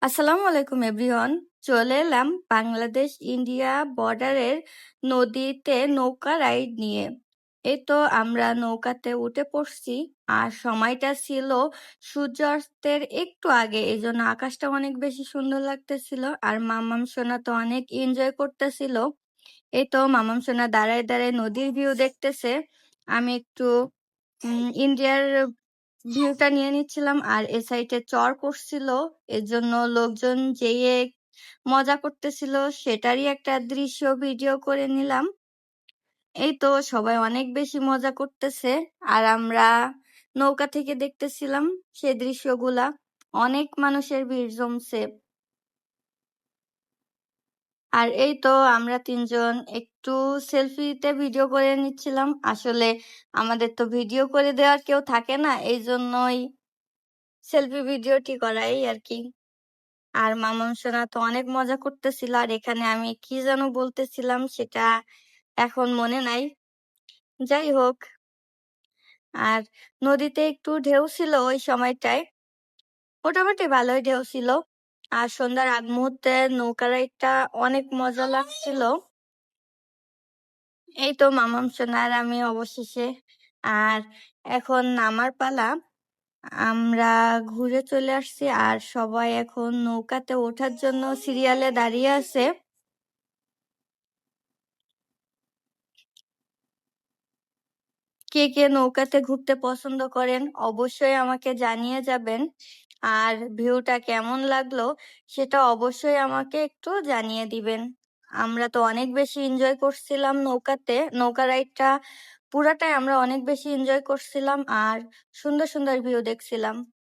আসসালামু আলাইকুম এভরিওয়ান। চলে এলাম বাংলাদেশ ইন্ডিয়া বর্ডারের নদীতে নৌকা রাইড নিয়ে। এই তো আমরা নৌকাতে উঠে পড়ছি আর সময়টা ছিল সূর্যাস্তের একটু আগে, এই জন্য আকাশটা অনেক বেশি সুন্দর লাগতেছিল আর মামাম সোনা তো অনেক এনজয় করতেছিল। এই তো মামাম সোনা দাঁড়ায় দাঁড়ায় নদীর ভিউ দেখতেছে, আমি একটু ইন্ডিয়ার ভিউটা নিয়ে নিচ্ছিলাম আর এ সাইডে চর পড়ছিল, এর জন্য লোকজন যেয়ে মজা করতেছিল সেটারই একটা দৃশ্য ভিডিও করে নিলাম। এই তো সবাই অনেক বেশি মজা করতেছে আর আমরা নৌকা থেকে দেখতেছিলাম সে দৃশ্যগুলা। অনেক মানুষের ভিড় জমছে। আর এই তো আমরা তিনজন একটু সেলফিতে ভিডিও করে নিচ্ছিলাম। আসলে আমাদের তো ভিডিও করে দেওয়ার কেউ থাকে না, এই জন্যই সেলফি ভিডিওটি করা, এই আর কি। আর মামাম সোনা তো অনেক মজা করতেছিল আর এখানে আমি কি যেন বলতেছিলাম সেটা এখন মনে নাই। যাই হোক, আর নদীতে একটু ঢেউ ছিল ওই সময়টায়, মোটামুটি ভালোই ঢেউ ছিল। আর সন্ধ্যার আগ মুহূর্তে নৌকা রাইডটা অনেক মজা লাগছিল। এই তো মামাম সোনা আর আমি অবশেষে আর এখন নামার পালা। আমরা ঘুরে চলে আসছি আর সবাই এখন নৌকাতে ওঠার জন্য সিরিয়ালে দাঁড়িয়ে আছে। কে কে নৌকাতে ঘুরতে পছন্দ করেন অবশ্যই আমাকে জানিয়ে যাবেন। আর ভিউটা কেমন লাগলো সেটা অবশ্যই আমাকে একটু জানিয়ে দিবেন। আমরা তো অনেক বেশি এনজয় করছিলাম নৌকাতে, নৌকা রাইডটা পুরাটাই আমরা অনেক বেশি এনজয় করছিলাম আর সুন্দর সুন্দর ভিউ দেখছিলাম।